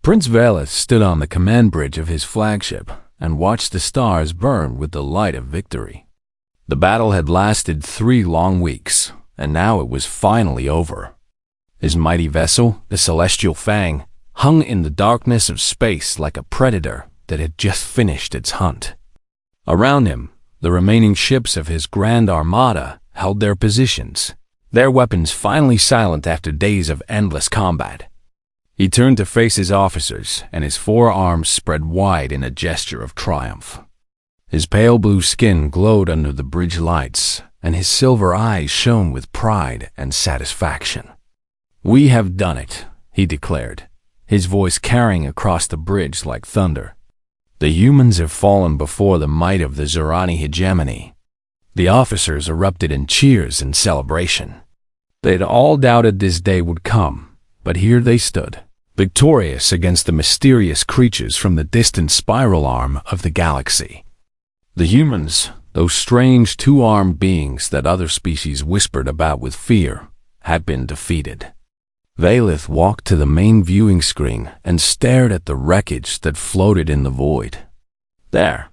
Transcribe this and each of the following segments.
Prince Velith stood on the command bridge of his flagship and watched the stars burn with the light of victory. The battle had lasted 3 long weeks, and now it was finally over. His mighty vessel, the Celestial Fang, hung in the darkness of space like a predator that had just finished its hunt. Around him, the remaining ships of his Grand Armada held their positions, their weapons finally silent after days of endless combat. He turned to face his officers, and his 4 arms spread wide in a gesture of triumph. His pale blue skin glowed under the bridge lights, and his silver eyes shone with pride and satisfaction. "We have done it," he declared, his voice carrying across the bridge like thunder. "The humans have fallen before the might of the Zorani hegemony." The officers erupted in cheers and celebration. They had all doubted this day would come, but here they stood, victorious against the mysterious creatures from the distant spiral arm of the galaxy. The humans, those strange 2-armed beings that other species whispered about with fear, had been defeated. Velith walked to the main viewing screen and stared at the wreckage that floated in the void. There,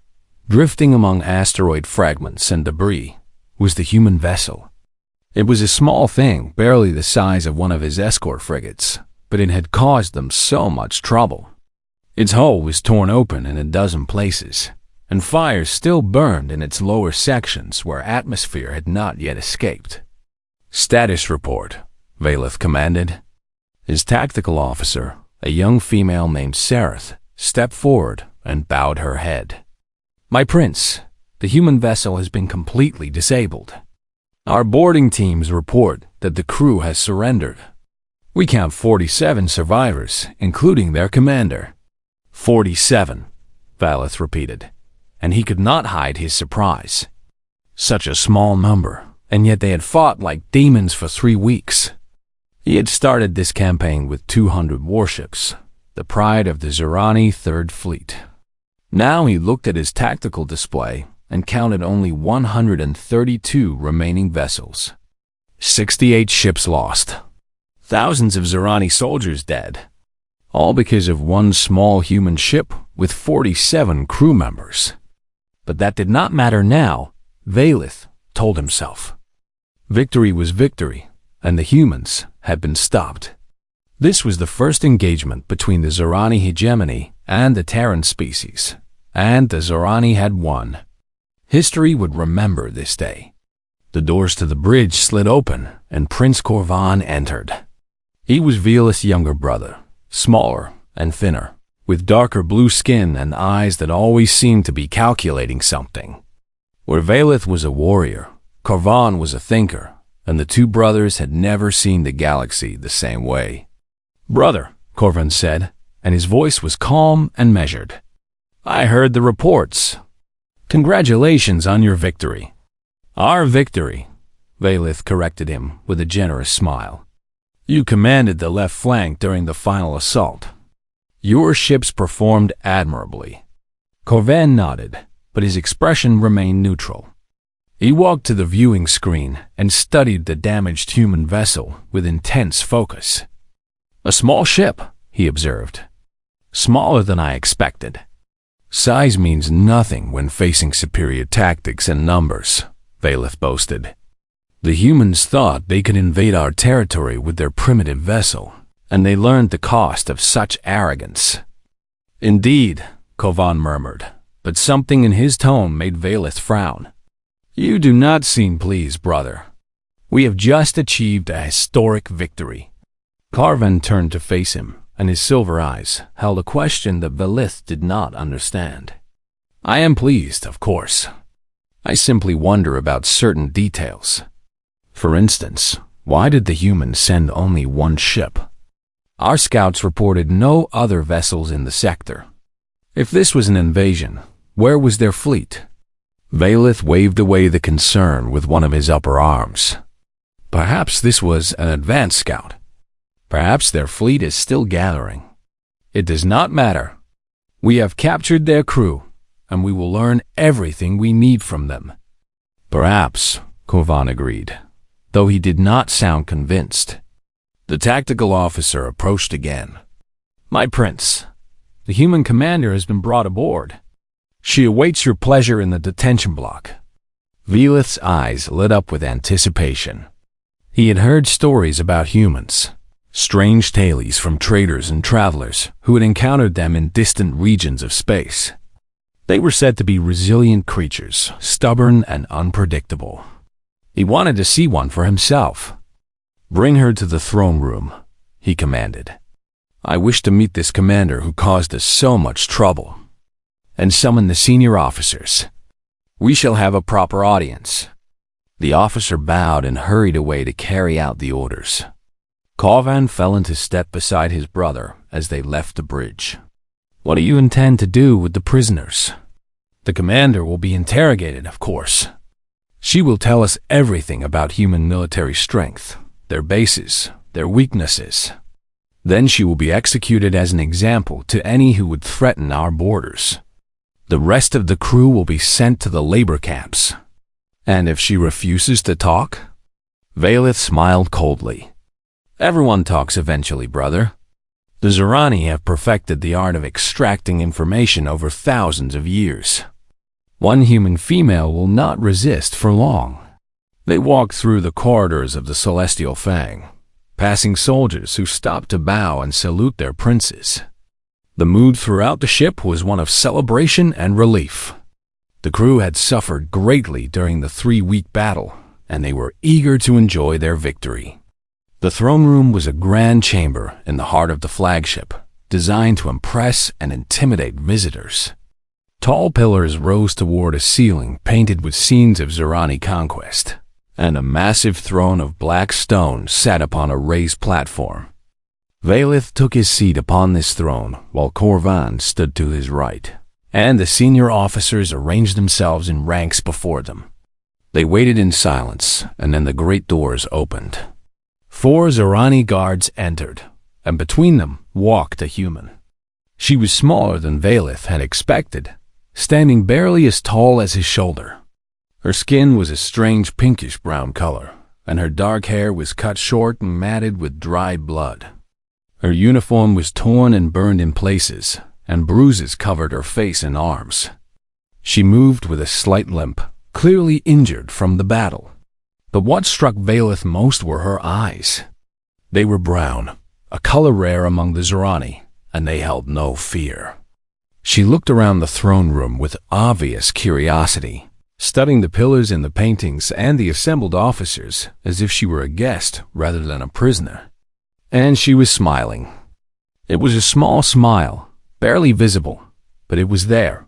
drifting among asteroid fragments and debris, was the human vessel. It was a small thing, barely the size of one of his escort frigates, but it had caused them so much trouble. Its hull was torn open in a dozen places, and fires still burned in its lower sections where atmosphere had not yet escaped. "Status report," Velith commanded. His tactical officer, a young female named Sereth, stepped forward and bowed her head. "My prince, the human vessel has been completely disabled. Our boarding teams report that the crew has surrendered. We count 47 survivors, including their commander." 47, Velith repeated, and he could not hide his surprise. Such a small number, and yet they had fought like demons for 3 weeks. He had started this campaign with 200 warships, the pride of the Zorani Third Fleet. Now he looked at his tactical display and counted only 132 remaining vessels. 68 ships lost. Thousands of Zorani soldiers dead. All because of one small human ship with 47 crew members. But that did not matter now, Velith told himself. Victory was victory, and the humans had been stopped. This was the first engagement between the Zorani hegemony and the Terran species, and the Zorani had won. History would remember this day. The doors to the bridge slid open, and Prince Corvan entered. He was Velith's younger brother, smaller and thinner, with darker blue skin and eyes that always seemed to be calculating something. Where Velith was a warrior, Corvan was a thinker, and the 2 brothers had never seen the galaxy the same way. "Brother," Corvan said, and his voice was calm and measured. "I heard the reports. Congratulations on your victory." "Our victory," Velith corrected him with a generous smile. "You commanded the left flank during the final assault. Your ships performed admirably." Corvan nodded, but his expression remained neutral. He walked to the viewing screen and studied the damaged human vessel with intense focus. "A small ship," he observed. "Smaller than I expected." "Size means nothing when facing superior tactics and numbers," Velith boasted. "The humans thought they could invade our territory with their primitive vessel, and they learned the cost of such arrogance." "Indeed," Corvan murmured, but something in his tone made Velith frown. "You do not seem pleased, brother. We have just achieved a historic victory." Corvan turned to face him, and his silver eyes held a question that Velith did not understand. "I am pleased, of course. I simply wonder about certain details. For instance, why did the humans send only 1 ship? Our scouts reported no other vessels in the sector. If this was an invasion, where was their fleet?" Velith waved away the concern with one of his upper arms. "Perhaps this was an advance scout. Perhaps their fleet is still gathering. It does not matter. We have captured their crew, and we will learn everything we need from them." "Perhaps," Corvan agreed, though he did not sound convinced. The tactical officer approached again. My prince, the human commander has been brought aboard. She awaits your pleasure in the detention block." Velith's eyes lit up with anticipation. He had heard stories about humans, strange tales from traders and travelers who had encountered them in distant regions of space. They were said to be resilient creatures, stubborn and unpredictable. He wanted to see one for himself. "Bring her to the throne room," he commanded. "I wish to meet this commander who caused us so much trouble." And summon the senior officers. "We shall have a proper audience." The officer bowed and hurried away to carry out the orders. Corvan fell into step beside his brother as they left the bridge. "What do you intend to do with the prisoners?" "The commander will be interrogated, of course. She will tell us everything about human military strength, their bases, their weaknesses. Then she will be executed as an example to any who would threaten our borders. The rest of the crew will be sent to the labor camps." "And if she refuses to talk?" Velith smiled coldly. "Everyone talks eventually, brother. The Zorani have perfected the art of extracting information over thousands of years. One human female will not resist for long." They walked through the corridors of the Celestial Fang, passing soldiers who stopped to bow and salute their princes. The mood throughout the ship was one of celebration and relief. The crew had suffered greatly during the 3-week battle, and they were eager to enjoy their victory. The throne room was a grand chamber in the heart of the flagship, designed to impress and intimidate visitors. Tall pillars rose toward a ceiling painted with scenes of Zorani conquest, and a massive throne of black stone sat upon a raised platform. Velith took his seat upon this throne while Corvan stood to his right, and the senior officers arranged themselves in ranks before them. They waited in silence, and then the great doors opened. 4 Zorani guards entered, and between them walked a human. She was smaller than Velith had expected, standing barely as tall as his shoulder. Her skin was a strange pinkish-brown color, and her dark hair was cut short and matted with dried blood. Her uniform was torn and burned in places, and bruises covered her face and arms. She moved with a slight limp, clearly injured from the battle. But what struck Velith most were her eyes. They were brown, a color rare among the Zorani, and they held no fear. She looked around the throne room with obvious curiosity, studying the pillars in the paintings and the assembled officers as if she were a guest rather than a prisoner. And she was smiling. It was a small smile, barely visible, but it was there.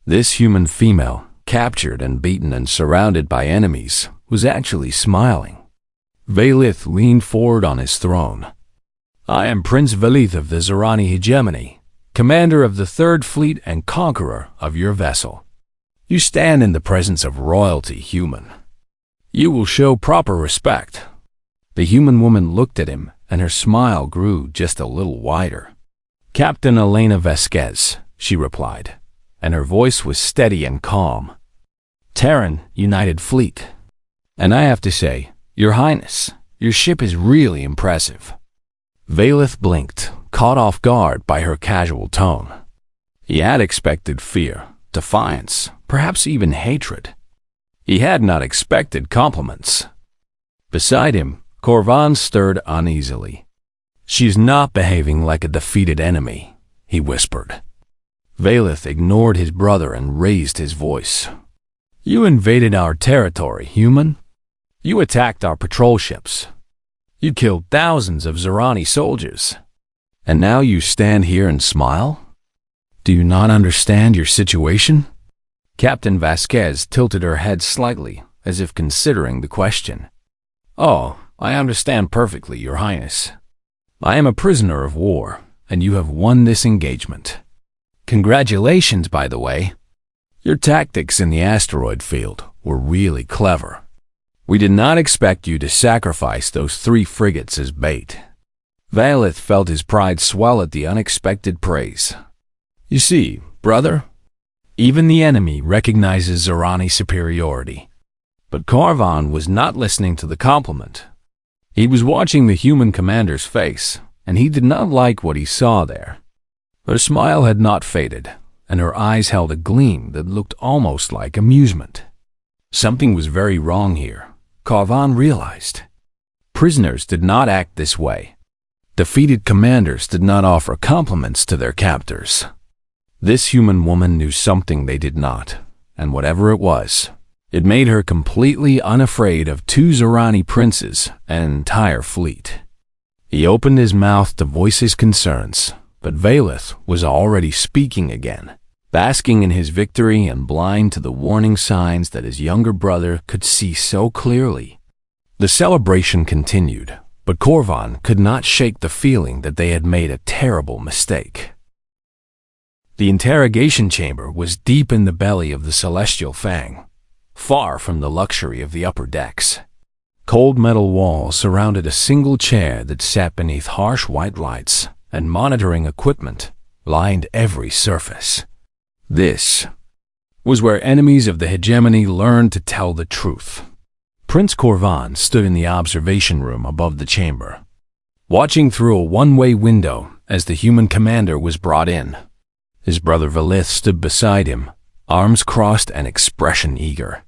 This human female, captured and beaten and surrounded by enemies, was actually smiling. Velith leaned forward on his throne. "I am Prince Velith of the Zorani hegemony, commander of the 3rd Fleet and conqueror of your vessel. You stand in the presence of royalty, human. You will show proper respect." The human woman looked at him, and her smile grew just a little wider. "Captain Elena Vasquez," she replied, and her voice was steady and calm. "Terran, United Fleet. And I have to say, Your Highness, your ship is really impressive." Velith blinked, caught off guard by her casual tone. He had expected fear, defiance, perhaps even hatred. He had not expected compliments. Beside him, Corvan stirred uneasily. "She is not behaving like a defeated enemy," he whispered. Velith ignored his brother and raised his voice. "You invaded our territory, human. You attacked our patrol ships. You killed thousands of Zorani soldiers. And now you stand here and smile? Do you not understand your situation?" Captain Vasquez tilted her head slightly, as if considering the question. "Oh, I understand perfectly, Your Highness. I am a prisoner of war, and you have won this engagement. Congratulations, by the way. Your tactics in the asteroid field were really clever. We did not expect you to sacrifice those 3 frigates as bait." Velith felt his pride swell at the unexpected praise. "You see, brother, even the enemy recognizes Zorani superiority." But Corvan was not listening to the compliment. He was watching the human commander's face, and he did not like what he saw there. Her smile had not faded, and her eyes held a gleam that looked almost like amusement. Something was very wrong here, Corvan realized. Prisoners did not act this way. Defeated commanders did not offer compliments to their captors. This human woman knew something they did not, and whatever it was, it made her completely unafraid of 2 Zorani princes and an entire fleet. He opened his mouth to voice his concerns, but Valeth was already speaking again, basking in his victory and blind to the warning signs that his younger brother could see so clearly. The celebration continued, but Corvan could not shake the feeling that they had made a terrible mistake. The interrogation chamber was deep in the belly of the Celestial Fang, far from the luxury of the upper decks. Cold metal walls surrounded a single chair that sat beneath harsh white lights, and monitoring equipment lined every surface. This was where enemies of the hegemony learned to tell the truth. Prince Corvan stood in the observation room above the chamber, watching through a one-way window as the human commander was brought in. His brother Valith stood beside him, arms crossed and expression eager.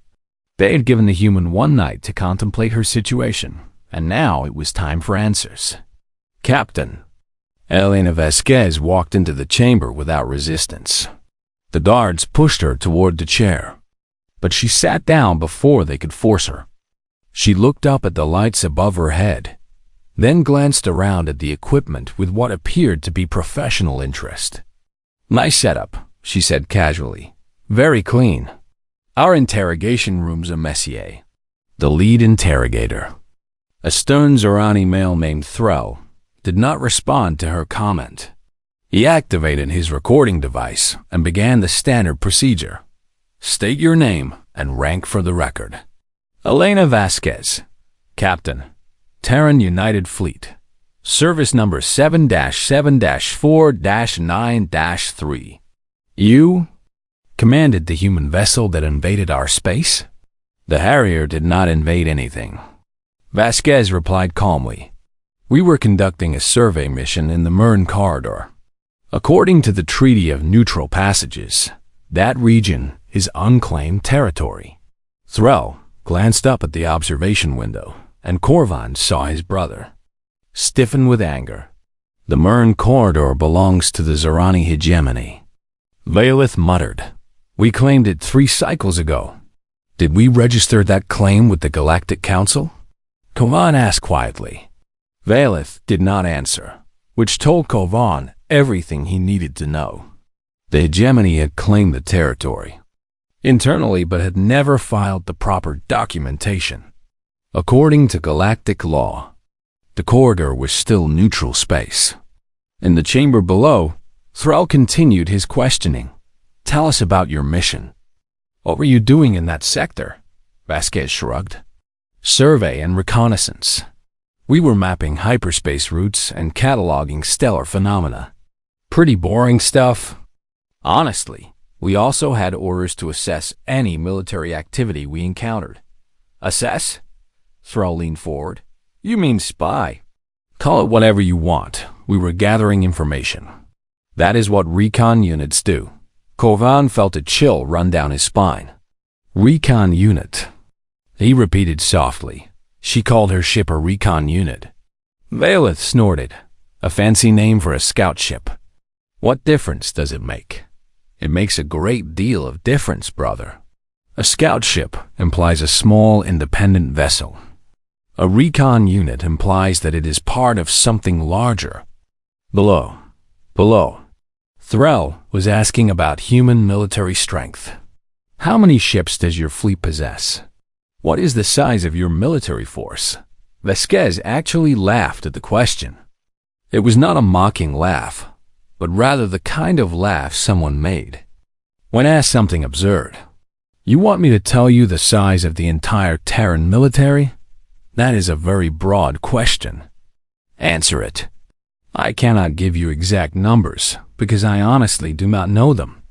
They had given the human one night to contemplate her situation, and now it was time for answers. Captain, Elena Vasquez walked into the chamber without resistance. The guards pushed her toward the chair, but she sat down before they could force her. She looked up at the lights above her head, then glanced around at the equipment with what appeared to be professional interest. "Nice setup," she said casually. "Very clean. Our interrogation room's a messier." The lead interrogator, a stern Zorani male named Threll, did not respond to her comment. He activated his recording device and began the standard procedure. "State your name and rank for the record." "Elena Vasquez, Captain, Terran United Fleet, Service number 7-7-4-9-3. You commanded the human vessel that invaded our space?" "The Harrier did not invade anything," Vasquez replied calmly. "We were conducting a survey mission in the Mern Corridor. According to the Treaty of Neutral Passages, that region is unclaimed territory." Threll glanced up at the observation window, and Corvan saw his brother stiffen with anger. "The Mern Corridor belongs to the Zorani hegemony." Valeth muttered. "We claimed it 3 cycles ago. Did we register that claim with the Galactic Council?" Corvan asked quietly. Valeth did not answer, which told Corvan everything he needed to know. The hegemony had claimed the territory internally, but had never filed the proper documentation. According to galactic law, the corridor was still neutral space. In the chamber below, Thrall continued his questioning. "Tell us about your mission." "What were you doing in that sector?" Vasquez shrugged. "Survey and reconnaissance. We were mapping hyperspace routes and cataloging stellar phenomena. Pretty boring stuff. Honestly, we also had orders to assess any military activity we encountered." "Assess?" Thrall leaned forward. "You mean spy?" "Call it whatever you want. We were gathering information. That is what Recon units do." Corvan felt a chill run down his spine. "Recon unit," he repeated softly. She called her ship a Recon unit. Valeth snorted. "A fancy name for a scout ship. What difference does it make?" "It makes a great deal of difference, brother. A scout ship implies a small, independent vessel. A recon unit implies that it is part of something larger." Below. Threll was asking about human military strength. "How many ships does your fleet possess? What is the size of your military force?" Vasquez actually laughed at the question. It was not a mocking laugh, but rather the kind of laugh someone made when asked something absurd. "You want me to tell you the size of the entire Terran military? That is a very broad question. Answer it." "I cannot give you exact numbers, because I honestly do not know them.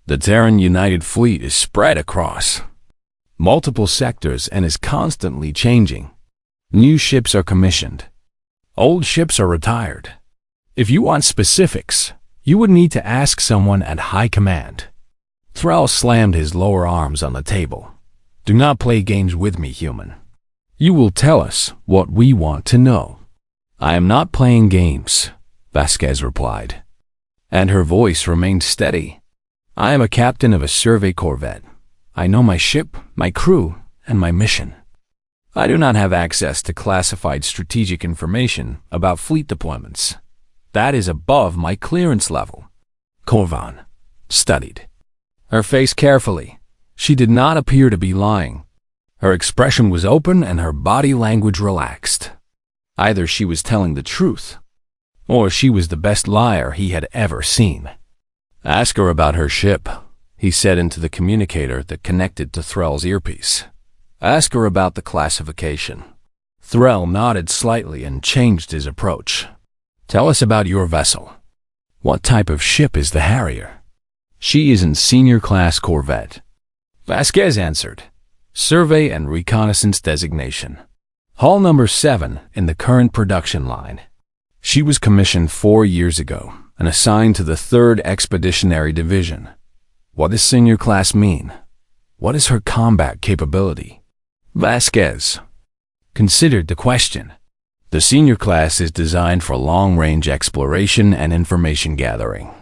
The Terran United Fleet is spread across multiple sectors and is constantly changing. New ships are commissioned. Old ships are retired. If you want specifics, you would need to ask someone at high command. Thrall slammed his lower arms on the table. Do not play games with me, human. You will tell us what we want to know. I am not playing games, Vasquez replied, and her voice remained steady. I am a captain of a survey corvette. I know my ship, my crew, and my mission. I do not have access to classified strategic information about fleet deployments. That is above my clearance level. Corvan studied her face carefully. She did not appear to be lying. Her expression was open and her body language relaxed. Either she was telling the truth, or she was the best liar he had ever seen. Ask her about her ship, he said into the communicator that connected to Thrall's earpiece. Ask her about the classification. Thrall nodded slightly and changed his approach. Tell us about your vessel. What type of ship is the Harrier? She is in senior class corvette. Vasquez answered. Survey and reconnaissance designation. Hull number 7 in the current production line. She was commissioned 4 years ago and assigned to the 3rd Expeditionary Division. What does senior class mean? What is her combat capability? Vasquez considered the question. The senior class is designed for long-range exploration and information gathering.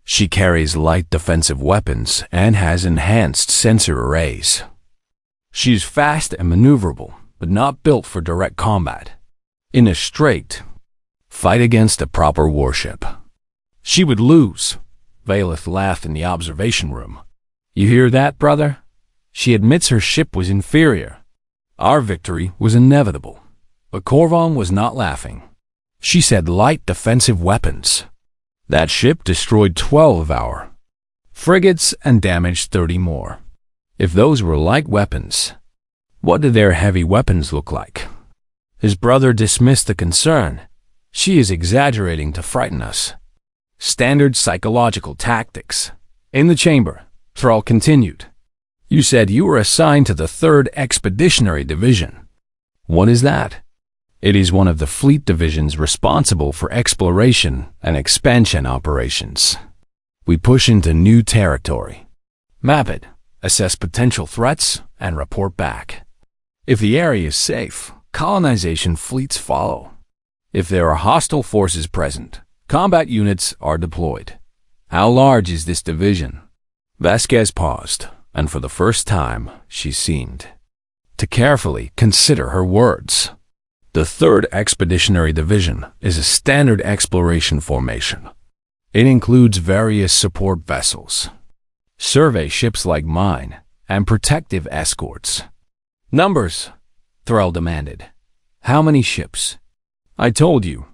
She carries light defensive weapons and has enhanced sensor arrays. She is fast and maneuverable, but not built for direct combat. In a straight fight against a proper warship, she would lose. Valeth laughed in the observation room. You hear that, brother? She admits her ship was inferior. Our victory was inevitable. But Corvan was not laughing. She said light defensive weapons. That ship destroyed 12 of our frigates and damaged 30 more. If those were light weapons, what did their heavy weapons look like? His brother dismissed the concern. She is exaggerating to frighten us. Standard psychological tactics. In the chamber, Thrall continued. You said you were assigned to the 3rd Expeditionary Division. What is that? It is one of the fleet divisions responsible for exploration and expansion operations. We push into new territory. Map it, assess potential threats, and report back. If the area is safe, colonization fleets follow. If there are hostile forces present, combat units are deployed. How large is this division? Vasquez paused, and for the first time, she seemed to carefully consider her words. The 3rd Expeditionary Division is a standard exploration formation. It includes various support vessels, survey ships like mine, and protective escorts. Numbers, Thrall demanded. How many ships? I told you,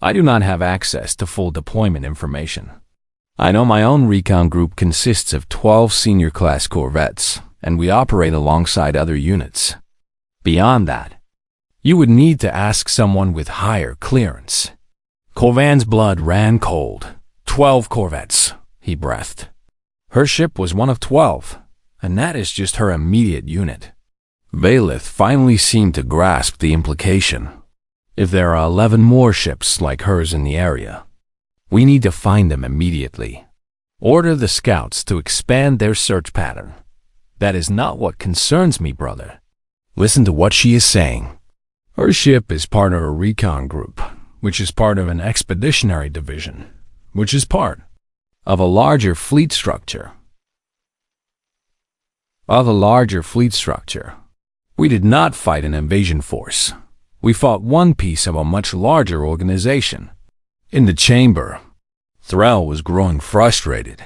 I do not have access to full deployment information. I know my own recon group consists of 12 senior class corvettes, and we operate alongside other units. Beyond that, you would need to ask someone with higher clearance. Corvan's blood ran cold. 12 corvettes, he breathed. Her ship was one of 12, and that is just her immediate unit. Valeth finally seemed to grasp the implication. If there are 11 more ships like hers in the area, we need to find them immediately. Order the scouts to expand their search pattern. That is not what concerns me, brother. Listen to what she is saying. Her ship is part of a recon group, which is part of an expeditionary division, which is part of a larger fleet structure. We did not fight an invasion force. We fought one piece of a much larger organization. In the chamber, Thrall was growing frustrated.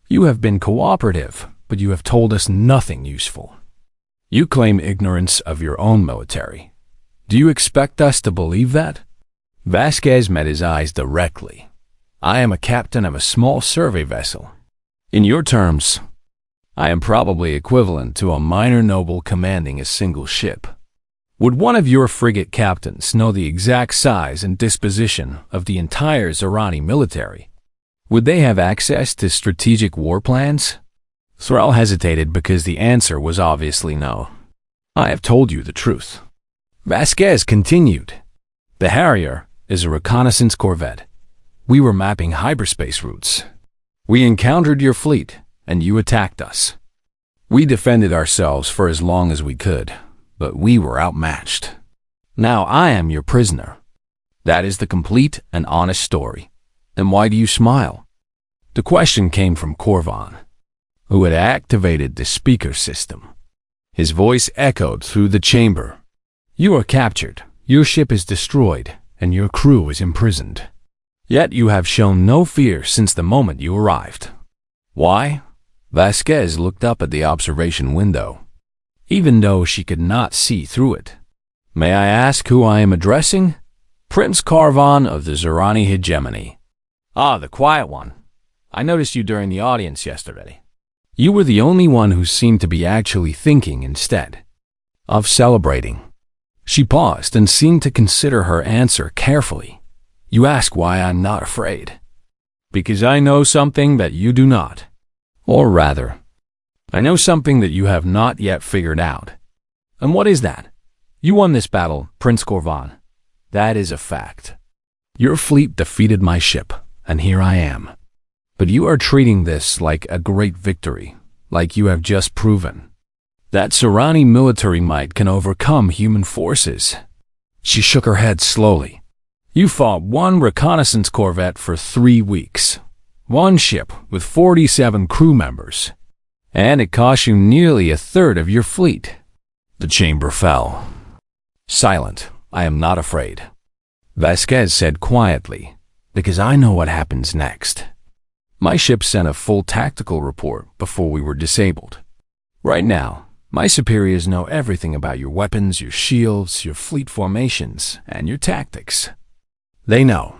You have been cooperative, but you have told us nothing useful. You claim ignorance of your own military. Do you expect us to believe that? Vasquez met his eyes directly. I am a captain of a small survey vessel. In your terms, I am probably equivalent to a minor noble commanding a single ship. Would one of your frigate captains know the exact size and disposition of the entire Zorani military? Would they have access to strategic war plans? Thrall hesitated because the answer was obviously no. I have told you the truth. Vasquez continued. The Harrier is a reconnaissance corvette. We were mapping hyperspace routes. We encountered your fleet, and you attacked us. We defended ourselves for as long as we could, but we were outmatched. Now I am your prisoner. That is the complete and honest story. Then why do you smile?" The question came from Corvan, who had activated the speaker system. His voice echoed through the chamber. "You are captured, your ship is destroyed, and your crew is imprisoned. Yet you have shown no fear since the moment you arrived. Why?" Vasquez looked up at the observation window, even though she could not see through it. "May I ask who I am addressing?" "Prince Corvan of the Zerani hegemony." "Ah, the quiet one. I noticed you during the audience yesterday. You were the only one who seemed to be actually thinking instead of celebrating." She paused and seemed to consider her answer carefully. "You ask why I'm not afraid. Because I know something that you do not. Or rather, I know something that you have not yet figured out. And what is that? You won this battle, Prince Corvan. That is a fact. Your fleet defeated my ship, and here I am. But you are treating this like a great victory, like you have just proven that Zerani military might can overcome human forces." She shook her head slowly. "You fought one reconnaissance corvette for 3 weeks, one ship with 47 crew members, and it cost you nearly a third of your fleet." The chamber fell. "Silent, I am not afraid," Vasquez said quietly, "because I know what happens next. My ship sent a full tactical report before we were disabled. Right now, my superiors know everything about your weapons, your shields, your fleet formations, and your tactics. They know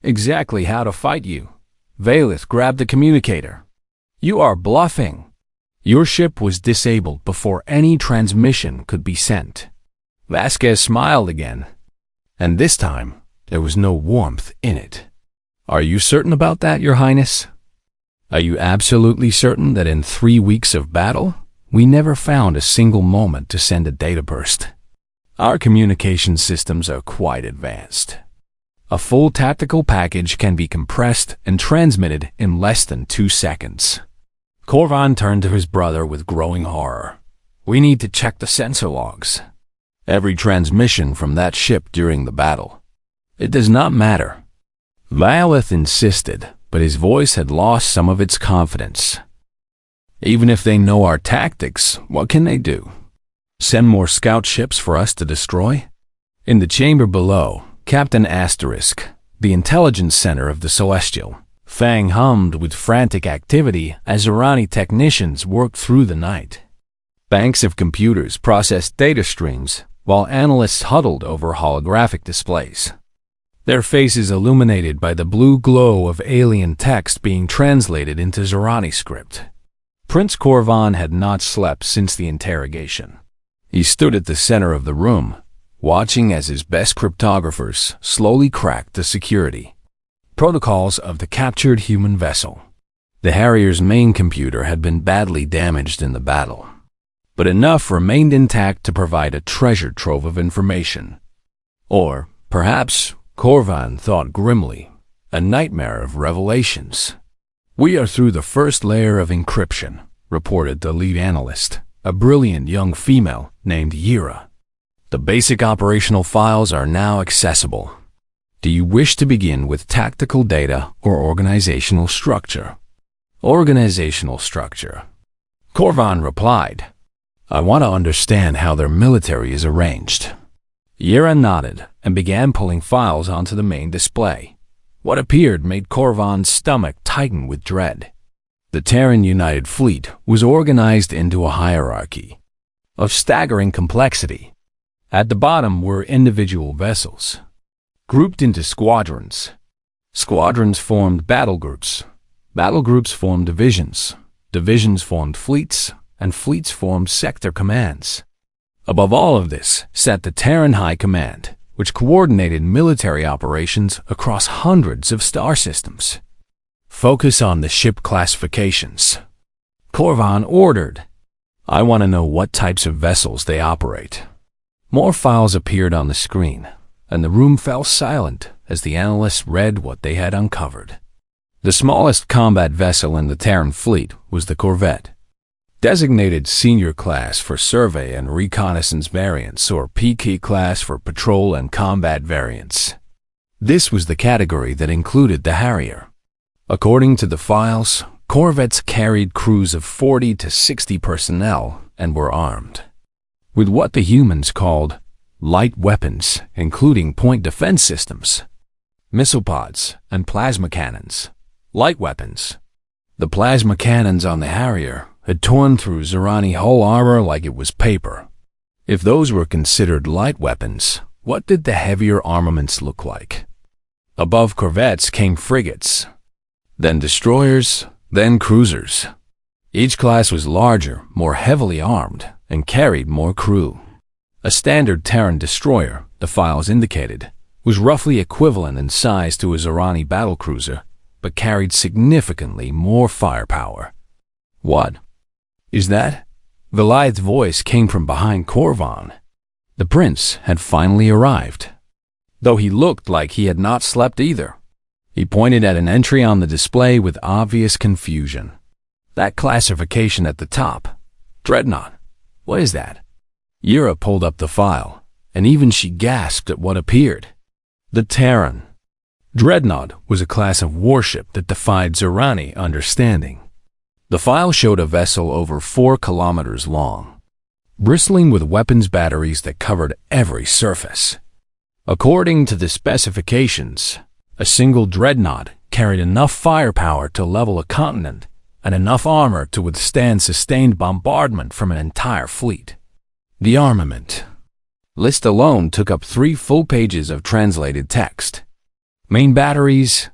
exactly how to fight you." Valeth grabbed the communicator. "You are bluffing. Your ship was disabled before any transmission could be sent." Vasquez smiled again, and this time there was no warmth in it. "Are you certain about that, Your Highness? Are you absolutely certain that in 3 weeks of battle, we never found a single moment to send a data burst? Our communication systems are quite advanced. A full tactical package can be compressed and transmitted in less than 2 seconds." Corvan turned to his brother with growing horror. "We need to check the sensor logs. Every transmission from that ship during the battle. It does not matter." Valeth insisted, but his voice had lost some of its confidence. "Even if they know our tactics, what can they do? Send more scout ships for us to destroy?" In the chamber below, Captain Asterisk, the intelligence center of the Celestial, Fang hummed with frantic activity as Zerani technicians worked through the night. Banks of computers processed data streams, while analysts huddled over holographic displays, their faces illuminated by the blue glow of alien text being translated into Zerani script. Prince Corvan had not slept since the interrogation. He stood at the center of the room, watching as his best cryptographers slowly cracked the security protocols of the captured human vessel. The Harrier's main computer had been badly damaged in the battle, but enough remained intact to provide a treasure trove of information. Or, perhaps, Corvan thought grimly, a nightmare of revelations. "We are through the first layer of encryption," reported the lead analyst, a brilliant young female named Yira. "The basic operational files are now accessible. Do you wish to begin with tactical data or organizational structure?" "Organizational structure," Corvan replied. "I want to understand how their military is arranged." Yira nodded and began pulling files onto the main display. What appeared made Corvan's stomach tighten with dread. The Terran United Fleet was organized into a hierarchy of staggering complexity. At the bottom were individual vessels, grouped into squadrons. Squadrons formed battle groups. Battle groups formed divisions. Divisions formed fleets, and fleets formed sector commands. Above all of this sat the Terran High Command, which coordinated military operations across hundreds of star systems. "Focus on the ship classifications," Corvan ordered. "I want to know what types of vessels they operate." More files appeared on the screen. and the room fell silent as the analysts read what they had uncovered. The smallest combat vessel in the Terran fleet was the corvette, designated Senior Class for Survey and Reconnaissance variants, or PK Class for Patrol and Combat variants. This was the category that included the Harrier. According to the files, corvettes carried crews of 40 to 60 personnel and were armed with what the humans called light weapons, including point defense systems, missile pods, and plasma cannons. Light weapons. The plasma cannons on the Harrier had torn through Zerani hull armor like it was paper. If those were considered light weapons, what did the heavier armaments look like? Above corvettes came frigates, then destroyers, then cruisers. Each class was larger, more heavily armed, and carried more crew. A standard Terran destroyer, the files indicated, was roughly equivalent in size to a Zerani battlecruiser, but carried significantly more firepower. What is that? Vilayth's voice came from behind Korvan. The prince had finally arrived, though he looked like he had not slept either. He pointed at an entry on the display with obvious confusion. That classification at the top. Dreadnought. What is that? Yura pulled up the file, and even she gasped at what appeared. The Terran. Dreadnought was a class of warship that defied Zerani understanding. The file showed a vessel over 4 kilometers long, bristling with weapons batteries that covered every surface. According to the specifications, a single dreadnought carried enough firepower to level a continent and enough armor to withstand sustained bombardment from an entire fleet. The armament list alone took up 3 full pages of translated text. Main batteries,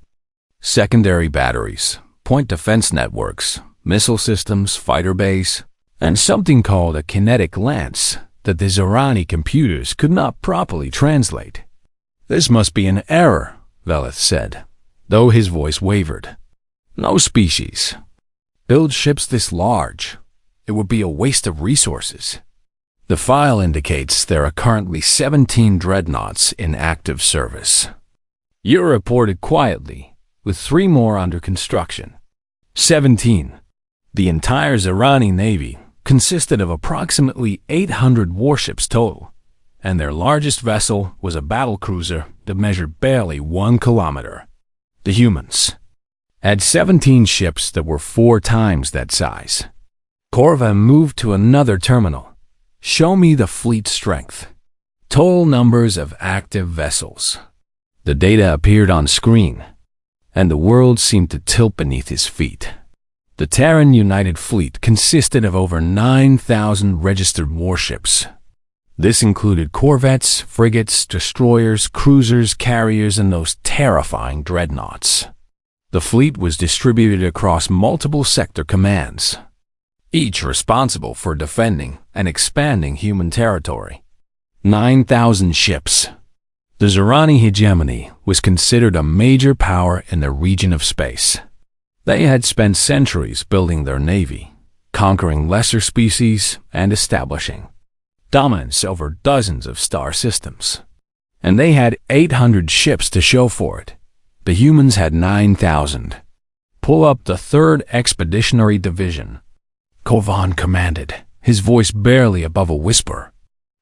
secondary batteries, point defense networks, missile systems, fighter base, and something called a kinetic lance that the Zerani computers could not properly translate. This must be an error, Vilayth said, though his voice wavered. No species build ships this large. It would be a waste of resources. The file indicates there are currently 17 dreadnoughts in active service. Yura reported quietly, with 3 more under construction. 17. The entire Zerani Navy consisted of approximately 800 warships total, and their largest vessel was a battlecruiser that measured barely 1 kilometer. The humans had 17 ships that were 4 times that size. Korvan moved to another terminal. Show me the fleet strength. Total numbers of active vessels. The data appeared on screen, and the world seemed to tilt beneath his feet. The Terran United Fleet consisted of over 9,000 registered warships. This included corvettes, frigates, destroyers, cruisers, carriers, and those terrifying dreadnoughts. The fleet was distributed across multiple sector commands, each responsible for defending and expanding human territory. 9,000 ships. The Zerani hegemony was considered a major power in the region of space. They had spent centuries building their navy, conquering lesser species and establishing dominance over dozens of star systems. And they had 800 ships to show for it. The humans had 9,000. Pull up the 3rd Expeditionary Division, Korvan commanded, his voice barely above a whisper.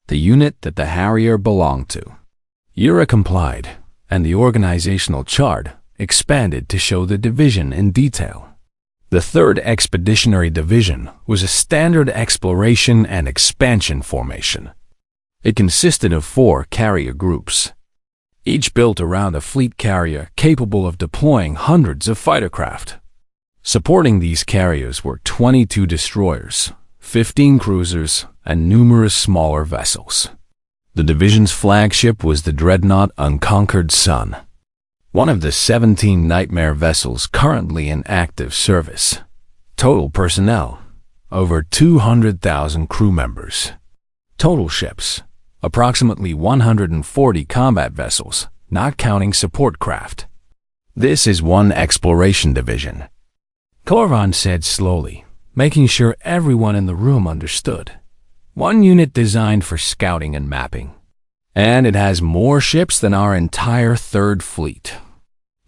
The unit that the Harrier belonged to. Yura complied, and the organizational chart expanded to show the division in detail. The 3rd Expeditionary Division was a standard exploration and expansion formation. It consisted of 4 carrier groups, each built around a fleet carrier capable of deploying hundreds of fighter craft. Supporting these carriers were 22 destroyers, 15 cruisers, and numerous smaller vessels. The division's flagship was the dreadnought Unconquered Sun, one of the 17 nightmare vessels currently in active service. Total personnel, over 200,000 crew members. Total ships, approximately 140 combat vessels, not counting support craft. This is one exploration division, Korvan said slowly, making sure everyone in the room understood. One unit designed for scouting and mapping. And it has more ships than our entire third fleet.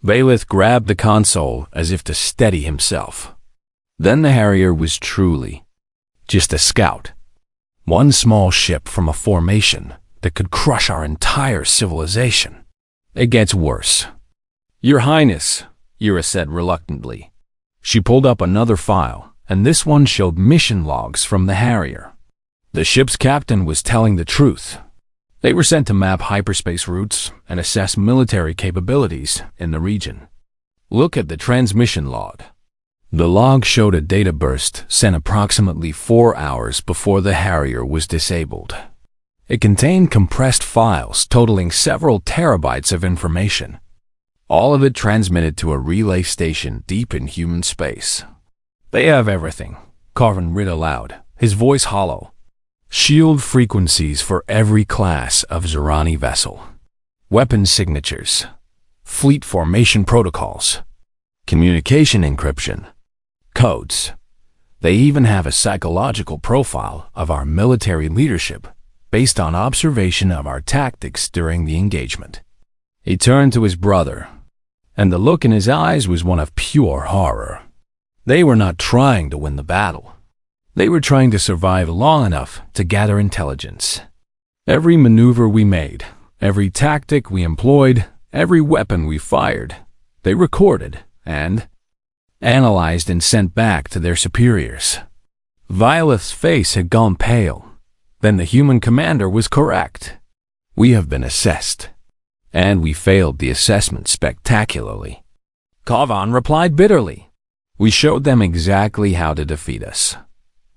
Valeth grabbed the console as if to steady himself. Then the Harrier was truly just a scout. One small ship from a formation that could crush our entire civilization. It gets worse. Your Highness, Ira said reluctantly. She pulled up another file, and this one showed mission logs from the Harrier. The ship's captain was telling the truth. They were sent to map hyperspace routes and assess military capabilities in the region. Look at the transmission log. The log showed a data burst sent approximately 4 hours before the Harrier was disabled. It contained compressed files totaling several terabytes of information. All of it transmitted to a relay station deep in human space. They have everything, Carvin read aloud, his voice hollow. Shield frequencies for every class of Zerani vessel. Weapon signatures. Fleet formation protocols. Communication encryption. Codes. They even have a psychological profile of our military leadership based on observation of our tactics during the engagement. He turned to his brother, and the look in his eyes was one of pure horror. They were not trying to win the battle. They were trying to survive long enough to gather intelligence. Every maneuver we made, every tactic we employed, every weapon we fired, they recorded and analyzed and sent back to their superiors. Violet's face had gone pale. Then the human commander was correct. We have been assessed. And we failed the assessment spectacularly. Kavan replied bitterly. We showed them exactly how to defeat us.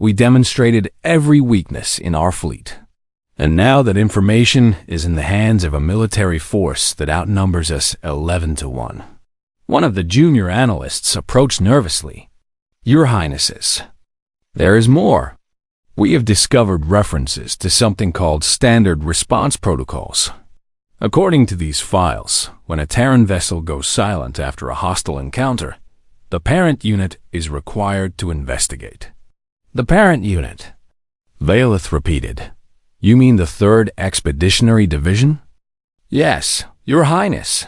We demonstrated every weakness in our fleet. And now that information is in the hands of a military force that outnumbers us 11-1. One of the junior analysts approached nervously. Your Highnesses, there is more. We have discovered references to something called standard response protocols. According to these files, when a Terran vessel goes silent after a hostile encounter, the parent unit is required to investigate. The parent unit, Valeth repeated. You mean the 3rd Expeditionary Division? Yes, Your Highness.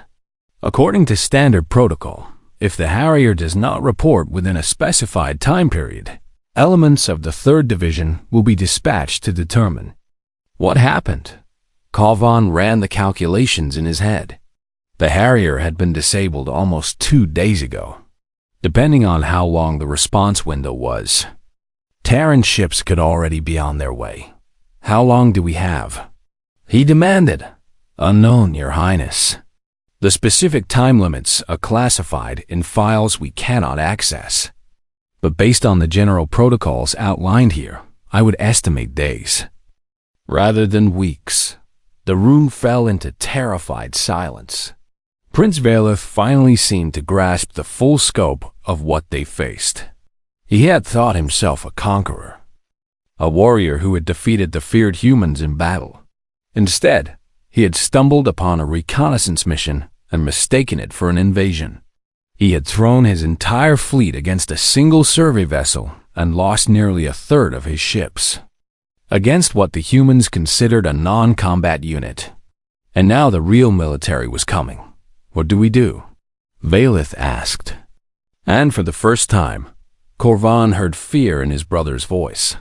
According to standard protocol, if the Harrier does not report within a specified time period, elements of the 3rd Division will be dispatched to determine what happened. Kavan ran the calculations in his head. The Harrier had been disabled almost 2 days ago. Depending on how long the response window was, Terran ships could already be on their way. How long do we have? He demanded. Unknown, Your Highness. The specific time limits are classified in files we cannot access. But based on the general protocols outlined here, I would estimate days, rather than weeks. The room fell into terrified silence. Prince Valeth finally seemed to grasp the full scope of what they faced. He had thought himself a conqueror, a warrior who had defeated the feared humans in battle. Instead, he had stumbled upon a reconnaissance mission and mistaken it for an invasion. He had thrown his entire fleet against a single survey vessel and lost nearly a third of his ships, against what the humans considered a non-combat unit. And now the real military was coming. What do we do? Valeth asked. And for the first time, Korvan heard fear in his brother's voice.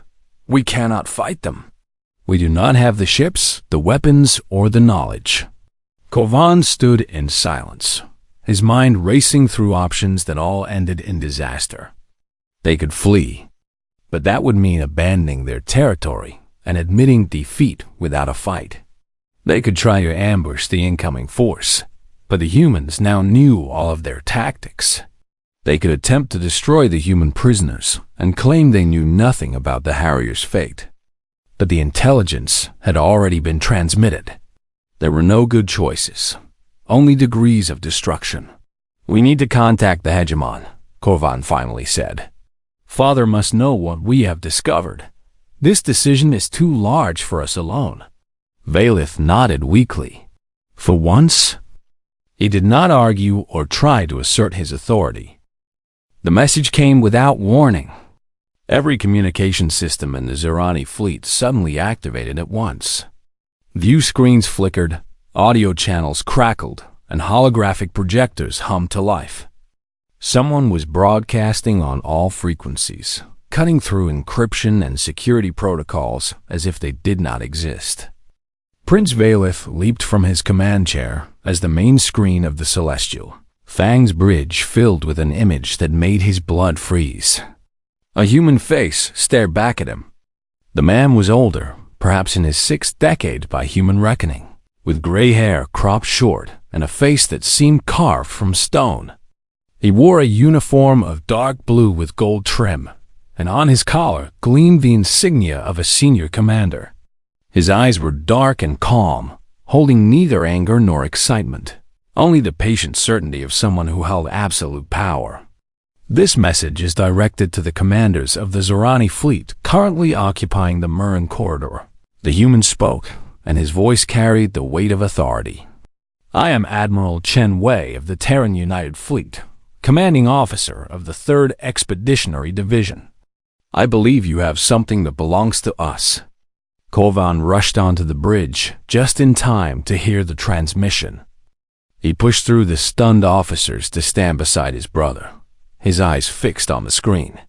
We cannot fight them. We do not have the ships, the weapons, or the knowledge. Korvan stood in silence, his mind racing through options that all ended in disaster. They could flee, but that would mean abandoning their territory and admitting defeat without a fight. They could try to ambush the incoming force, but the humans now knew all of their tactics. They could attempt to destroy the human prisoners and claim they knew nothing about the Harrier's fate. But the intelligence had already been transmitted. There were no good choices, only degrees of destruction. We need to contact the hegemon, Korvan finally said. Father must know what we have discovered. This decision is too large for us alone. Valeth nodded weakly. For once, he did not argue or try to assert his authority. The message came without warning. Every communication system in the Zerani fleet suddenly activated at once. View screens flickered, audio channels crackled, and holographic projectors hummed to life. Someone was broadcasting on all frequencies, cutting through encryption and security protocols as if they did not exist. Prince Valith leaped from his command chair as the main screen of the Celestial Fang's bridge filled with an image that made his blood freeze. A human face stared back at him. The man was older, perhaps in his 6th decade by human reckoning, with gray hair cropped short and a face that seemed carved from stone. He wore a uniform of dark blue with gold trim, and on his collar gleamed the insignia of a senior commander. His eyes were dark and calm, holding neither anger nor excitement, only the patient certainty of someone who held absolute power. This message is directed to the commanders of the Zorani fleet currently occupying the Murren corridor. The human spoke, and his voice carried the weight of authority. I am Admiral Chen Wei of the Terran United Fleet, commanding officer of the 3rd Expeditionary Division. I believe you have something that belongs to us. Kovan rushed onto the bridge just in time to hear the transmission. He pushed through the stunned officers to stand beside his brother, his eyes fixed on the screen.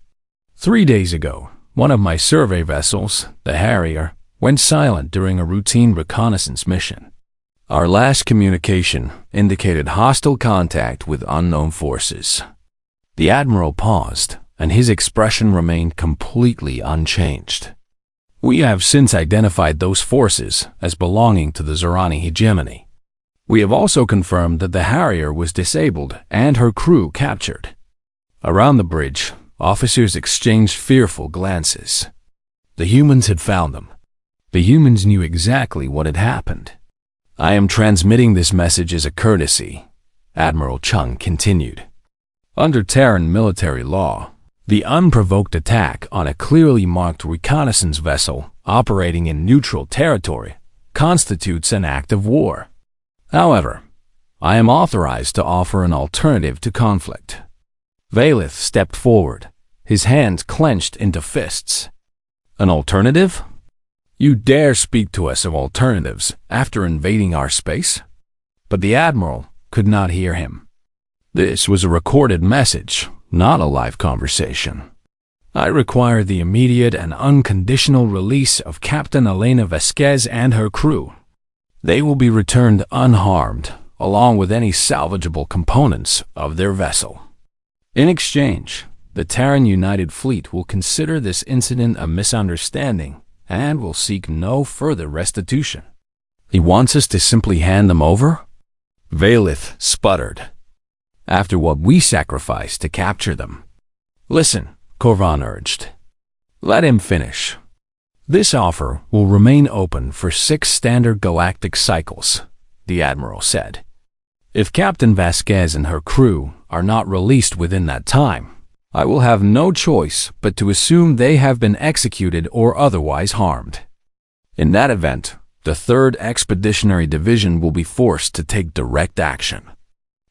3 days ago, one of my survey vessels, the Harrier, went silent during a routine reconnaissance mission. Our last communication indicated hostile contact with unknown forces. The Admiral paused, and his expression remained completely unchanged. We have since identified those forces as belonging to the Zorani hegemony. We have also confirmed that the Harrier was disabled and her crew captured. Around the bridge, officers exchanged fearful glances. The humans had found them. The humans knew exactly what had happened. I am transmitting this message as a courtesy, Admiral Chung continued. Under Terran military law, the unprovoked attack on a clearly marked reconnaissance vessel operating in neutral territory constitutes an act of war. However, I am authorized to offer an alternative to conflict. Valith stepped forward, his hands clenched into fists. An alternative? You dare speak to us of alternatives after invading our space? But the Admiral could not hear him. This was a recorded message, not a live conversation. I require the immediate and unconditional release of Captain Elena Vasquez and her crew. They will be returned unharmed, along with any salvageable components of their vessel. In exchange, the Terran United Fleet will consider this incident a misunderstanding and will seek no further restitution. He wants us to simply hand them over? Valith sputtered. After what we sacrificed to capture them. Listen, Korvan urged. Let him finish. This offer will remain open for 6 standard galactic cycles, the Admiral said. If Captain Vasquez and her crew are not released within that time, I will have no choice but to assume they have been executed or otherwise harmed. In that event, the 3rd Expeditionary Division will be forced to take direct action.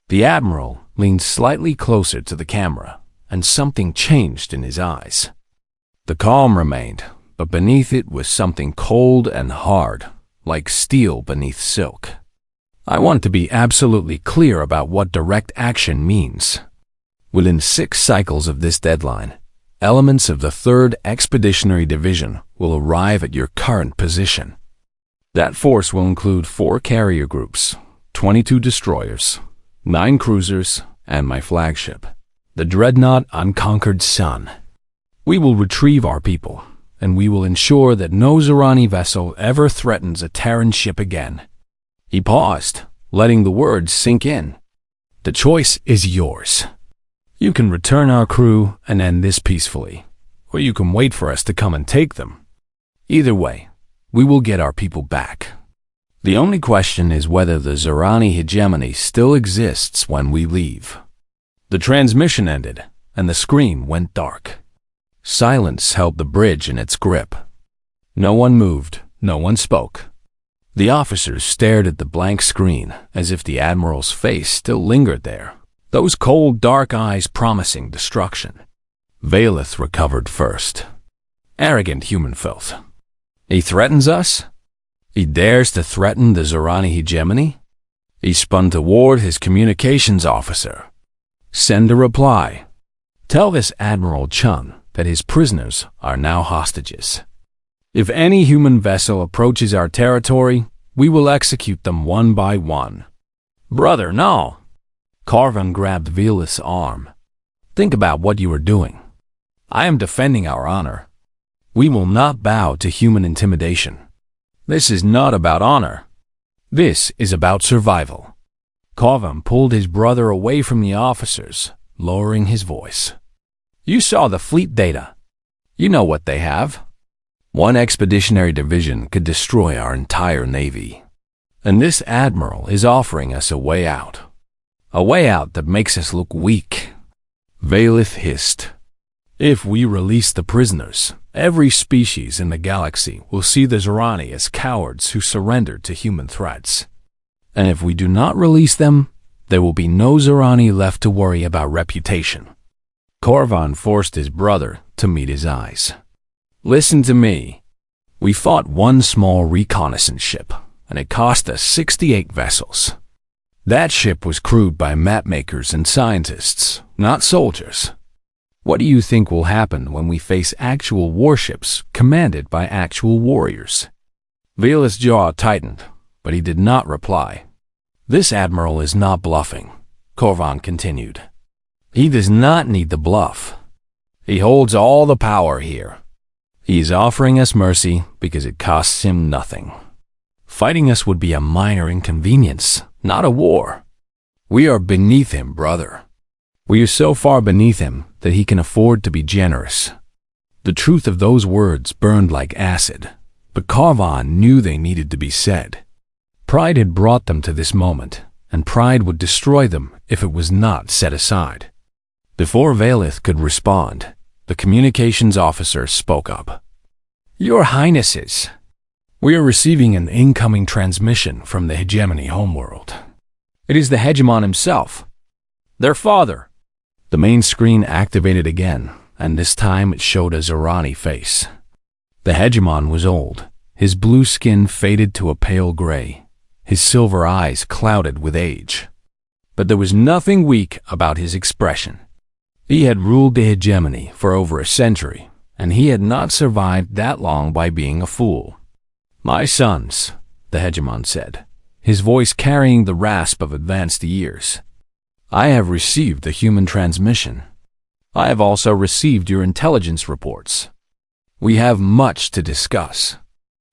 The Admiral leaned slightly closer to the camera, and something changed in his eyes. The calm remained, but beneath it was something cold and hard, like steel beneath silk. I want to be absolutely clear about what direct action means. Within 6 cycles of this deadline, elements of the 3rd Expeditionary Division will arrive at your current position. That force will include 4 carrier groups, 22 destroyers, 9 cruisers, and my flagship, the dreadnought Unconquered Sun. We will retrieve our people, and we will ensure that no Zorani vessel ever threatens a Terran ship again. He paused, letting the words sink in. The choice is yours. You can return our crew and end this peacefully, or you can wait for us to come and take them. Either way, we will get our people back. The only question is whether the Zorani hegemony still exists when we leave. The transmission ended, and the screen went dark. Silence held the bridge in its grip. No one moved, no one spoke. The officers stared at the blank screen as if the Admiral's face still lingered there, those cold, dark eyes promising destruction. Valith recovered first. Arrogant human filth. He threatens us? He dares to threaten the Zorani hegemony? He spun toward his communications officer. Send a reply. Tell this Admiral Chun that his prisoners are now hostages. If any human vessel approaches our territory, we will execute them one by one. Brother, no. Carvan grabbed Velas' arm. Think about what you are doing. I am defending our honor. We will not bow to human intimidation. This is not about honor. This is about survival. Carvan pulled his brother away from the officers, lowering his voice. You saw the fleet data. You know what they have. One expeditionary division could destroy our entire navy. And this admiral is offering us a way out. A way out that makes us look weak. Valith hissed. If we release the prisoners, every species in the galaxy will see the Zorani as cowards who surrendered to human threats. And if we do not release them, there will be no Zorani left to worry about reputation. Carvan forced his brother to meet his eyes. Listen to me. We fought one small reconnaissance ship, and it cost us 68 vessels. That ship was crewed by mapmakers and scientists, not soldiers. What do you think will happen when we face actual warships commanded by actual warriors? Velas' jaw tightened, but he did not reply. This admiral is not bluffing, Carvan continued. He does not need the bluff. He holds all the power here. He is offering us mercy because it costs him nothing. Fighting us would be a minor inconvenience, not a war. We are beneath him, brother. We are so far beneath him that he can afford to be generous. The truth of those words burned like acid, but Carvan knew they needed to be said. Pride had brought them to this moment, and pride would destroy them if it was not set aside. Before Valith could respond, the communications officer spoke up. Your Highnesses, we are receiving an incoming transmission from the hegemony homeworld. It is the hegemon himself. Their father. The main screen activated again, and this time it showed a Zorani face. The hegemon was old, his blue skin faded to a pale gray, his silver eyes clouded with age. But there was nothing weak about his expression. He had ruled the hegemony for over a century, and he had not survived that long by being a fool. My sons, the hegemon said, his voice carrying the rasp of advanced years. I have received the human transmission. I have also received your intelligence reports. We have much to discuss.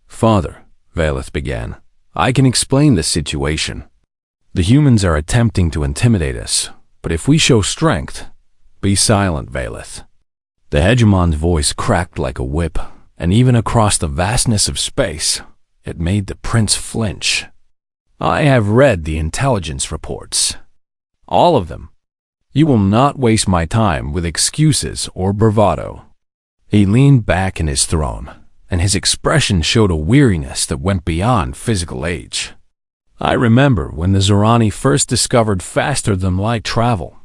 Father, Valith began, I can explain the situation. The humans are attempting to intimidate us, but if we show strength, be silent, Valith. The hegemon's voice cracked like a whip, and even across the vastness of space, it made the prince flinch. I have read the intelligence reports. All of them. You will not waste my time with excuses or bravado. He leaned back in his throne, and his expression showed a weariness that went beyond physical age. I remember when the Zorani first discovered faster-than-light travel.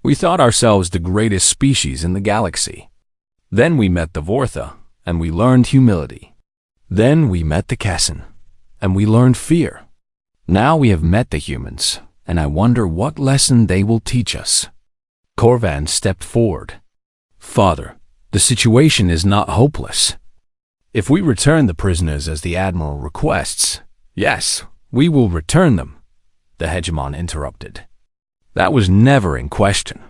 We thought ourselves the greatest species in the galaxy. Then we met the Vortha, and we learned humility. Then we met the Kessin, and we learned fear. Now we have met the humans, and I wonder what lesson they will teach us. Carvan stepped forward. Father, the situation is not hopeless. If we return the prisoners as the Admiral requests, yes, we will return them, the hegemon interrupted. That was never in question.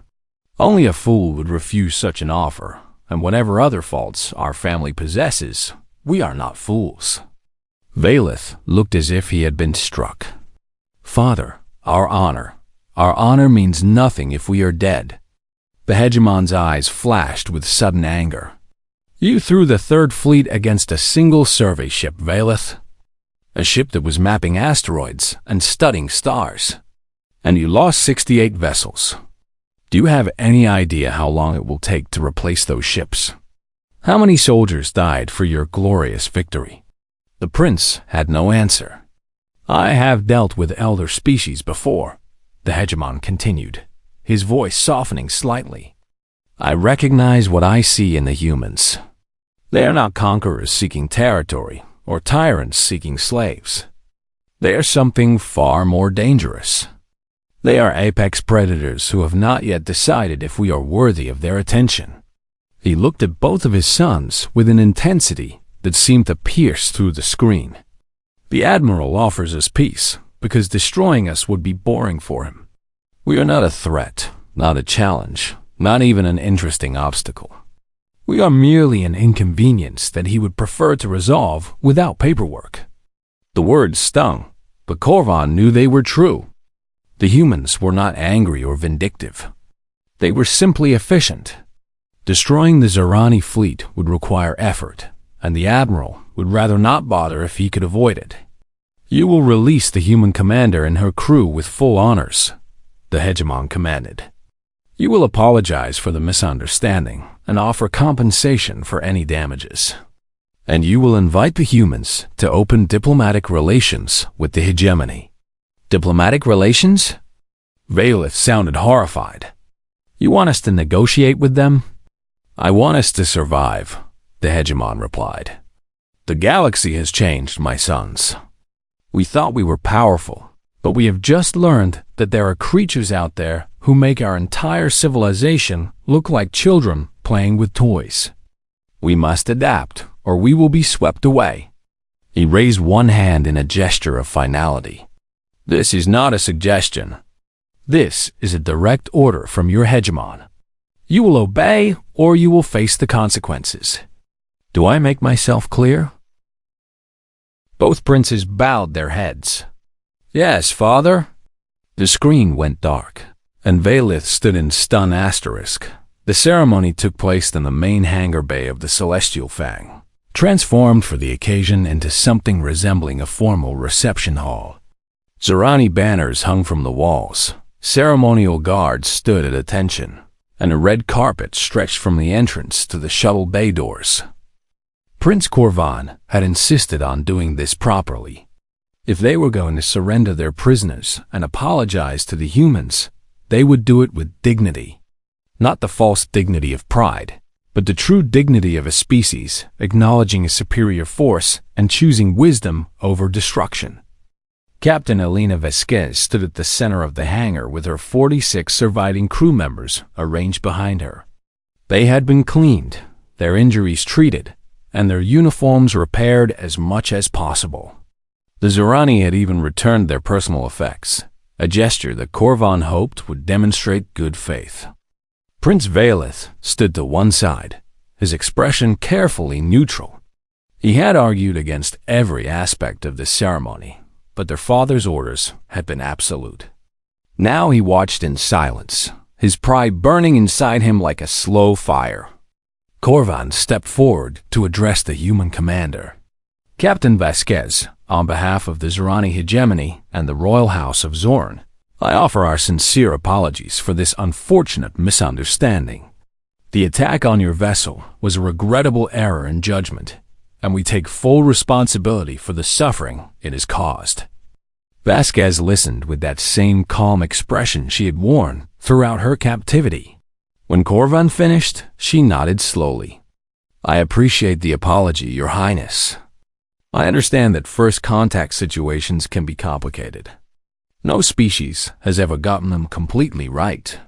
Only a fool would refuse such an offer, and whatever other faults our family possesses, we are not fools. Valith looked as if he had been struck. Father, our honor means nothing if we are dead. The hegemon's eyes flashed with sudden anger. You threw the Third Fleet against a single survey ship, Valith. A ship that was mapping asteroids and studying stars. And you lost 68 vessels. Do you have any idea how long it will take to replace those ships? How many soldiers died for your glorious victory? The prince had no answer. I have dealt with elder species before, the hegemon continued, his voice softening slightly. I recognize what I see in the humans. They are not conquerors seeking territory, or tyrants seeking slaves. They are something far more dangerous. They are apex predators who have not yet decided if we are worthy of their attention. He looked at both of his sons with an intensity that seemed to pierce through the screen. The Admiral offers us peace because destroying us would be boring for him. We are not a threat, not a challenge, not even an interesting obstacle. We are merely an inconvenience that he would prefer to resolve without paperwork. The words stung, but Korvan knew they were true. The humans were not angry or vindictive. They were simply efficient. Destroying the Zerani fleet would require effort, and the Admiral would rather not bother if he could avoid it. You will release the human commander and her crew with full honors, the hegemon commanded. You will apologize for the misunderstanding and offer compensation for any damages. And you will invite the humans to open diplomatic relations with the hegemony. Diplomatic relations? Valeth sounded horrified. You want us to negotiate with them? I want us to survive, the hegemon replied. The galaxy has changed, my sons. We thought we were powerful, but we have just learned that there are creatures out there who make our entire civilization look like children playing with toys. We must adapt, or we will be swept away. He raised one hand in a gesture of finality. This is not a suggestion. This is a direct order from your hegemon. You will obey, or you will face the consequences. Do I make myself clear? Both princes bowed their heads. Yes, father. The screen went dark, and Valeth stood in stun asterisk. The ceremony took place in the main hangar bay of the Celestial Fang, transformed for the occasion into something resembling a formal reception hall. Zerani banners hung from the walls, ceremonial guards stood at attention, and a red carpet stretched from the entrance to the shuttle bay doors. Prince Korvan had insisted on doing this properly. If they were going to surrender their prisoners and apologize to the humans, they would do it with dignity. Not the false dignity of pride, but the true dignity of a species acknowledging a superior force and choosing wisdom over destruction. Captain Elena Vasquez stood at the center of the hangar with her 46 surviving crew members arranged behind her. They had been cleaned, their injuries treated, and their uniforms repaired as much as possible. The Zerani had even returned their personal effects, a gesture that Korvan hoped would demonstrate good faith. Prince Valeth stood to one side, his expression carefully neutral. He had argued against every aspect of this ceremony, but their father's orders had been absolute. Now he watched in silence, his pride burning inside him like a slow fire. Korvan stepped forward to address the human commander. Captain Vasquez, on behalf of the Zerani hegemony and the royal house of Zorn, I offer our sincere apologies for this unfortunate misunderstanding. The attack on your vessel was a regrettable error in judgment, and we take full responsibility for the suffering it has caused. Vasquez listened with that same calm expression she had worn throughout her captivity. When Korvan finished, she nodded slowly. I appreciate the apology, Your Highness. I understand that first contact situations can be complicated. No species has ever gotten them completely right.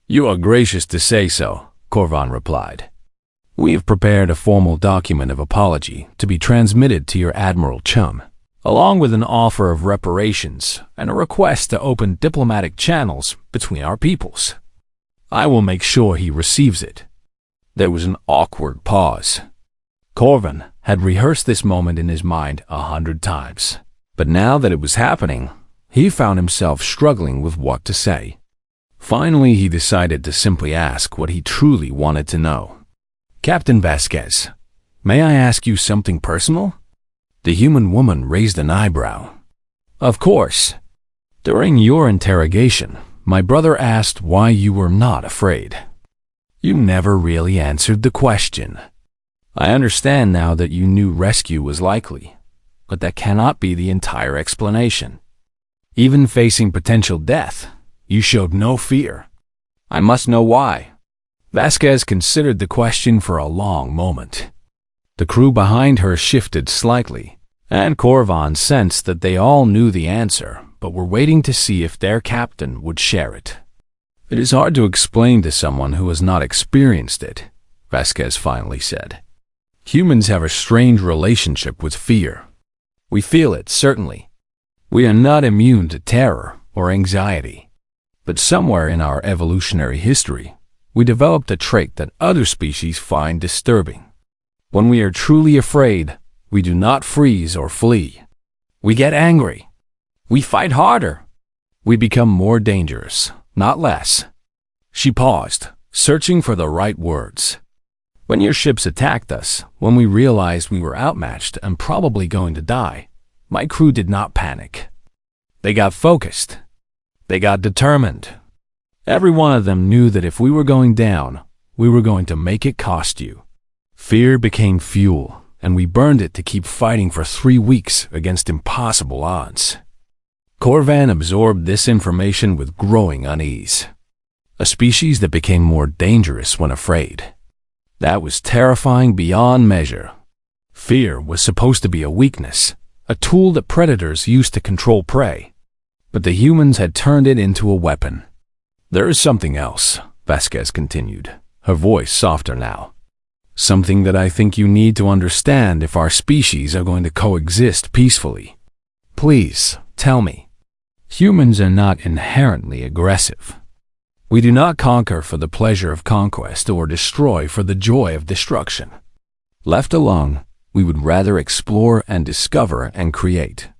You are gracious to say so, Korvan replied. We have prepared a formal document of apology to be transmitted to your Admiral Chum, along with an offer of reparations and a request to open diplomatic channels between our peoples. I will make sure he receives it. There was an awkward pause. Korvan had rehearsed this moment in his mind 100 times, but now that it was happening, he found himself struggling with what to say. Finally, he decided to simply ask what he truly wanted to know. Captain Vasquez, may I ask you something personal? The human woman raised an eyebrow. Of course. During your interrogation, my brother asked why you were not afraid. You never really answered the question. I understand now that you knew rescue was likely, but that cannot be the entire explanation. Even facing potential death, you showed no fear. I must know why. Vasquez considered the question for a long moment. The crew behind her shifted slightly, And Corvan sensed that they all knew the answer, but were waiting to see if their captain would share it. "It is hard to explain to someone who has not experienced it," Vasquez finally said. "Humans have a strange relationship with fear. We feel it, certainly. We are not immune to terror or anxiety. But somewhere in our evolutionary history, we developed a trait that other species find disturbing. When we are truly afraid, we do not freeze or flee. We get angry. We fight harder. We become more dangerous, not less." She paused, searching for the right words. "When your ships attacked us, when we realized we were outmatched and probably going to die, my crew did not panic. They got focused. They got determined. Every one of them knew that if we were going down, we were going to make it cost you. Fear became fuel, and we burned it to keep fighting for 3 weeks against impossible odds." Corvan absorbed this information with growing unease. A species that became more dangerous when afraid. That was terrifying beyond measure. Fear was supposed to be a weakness, a tool that predators used to control prey. But the humans had turned it into a weapon. "There is something else," Vasquez continued, her voice softer now. "Something that I think you need to understand if our species are going to coexist peacefully. Please, tell me. Humans are not inherently aggressive. We do not conquer for the pleasure of conquest or destroy for the joy of destruction. Left alone, we would rather explore and discover and create.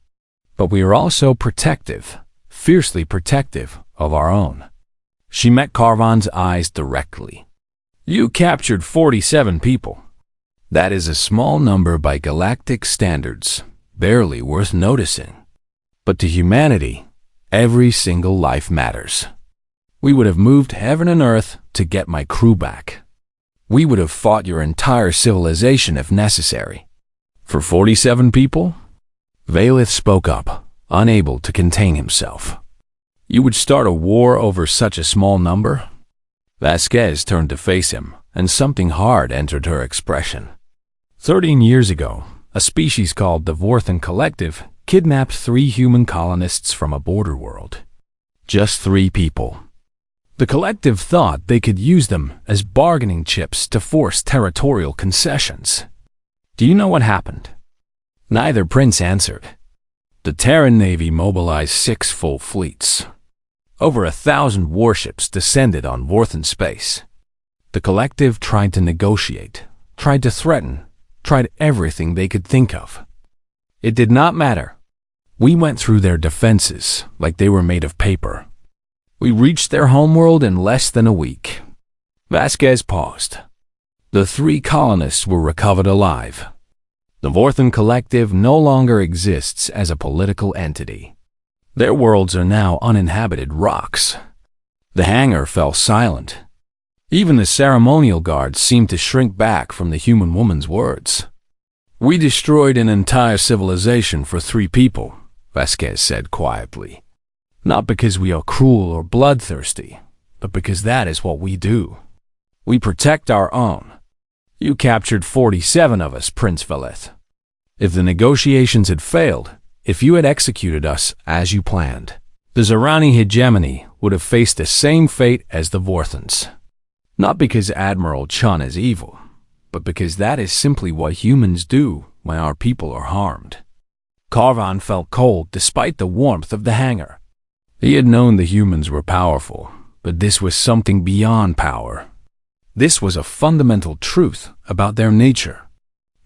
But we are also protective, fiercely protective of our own." She met Corvan's eyes directly. "You captured 47 people. That is a small number by galactic standards, barely worth noticing. But to humanity, every single life matters. We would have moved heaven and earth to get my crew back. We would have fought your entire civilization if necessary. For 47 people?" Valeth spoke up, unable to contain himself. "You would start a war over such a small number?" Vasquez turned to face him, and something hard entered her expression. 13 years ago, a species called the Vorthan Collective kidnapped 3 human colonists from a border world. Just 3 people. The collective thought they could use them as bargaining chips to force territorial concessions. Do you know what happened? Neither prince answered. The Terran Navy mobilized 6 full fleets. Over 1,000 warships descended on Vorthan space. The collective tried to negotiate, tried to threaten, tried everything they could think of. It did not matter. We went through their defenses like they were made of paper. We reached their homeworld in less than a week." Vasquez paused. "The 3 colonists were recovered alive. The Vorthan Collective no longer exists as a political entity. Their worlds are now uninhabited rocks." The hangar fell silent. Even the ceremonial guards seemed to shrink back from the human woman's words. "We destroyed an entire civilization for 3 people," Vasquez said quietly. "Not because we are cruel or bloodthirsty, but because that is what we do. We protect our own. You captured 47 of us, Prince Valeth. If the negotiations had failed, if you had executed us as you planned, the Zerani hegemony would have faced the same fate as the Vorthans. Not because Admiral Chun is evil, but because that is simply what humans do when our people are harmed." Corvan felt cold despite the warmth of the hangar. He had known the humans were powerful, but this was something beyond power. This was a fundamental truth about their nature.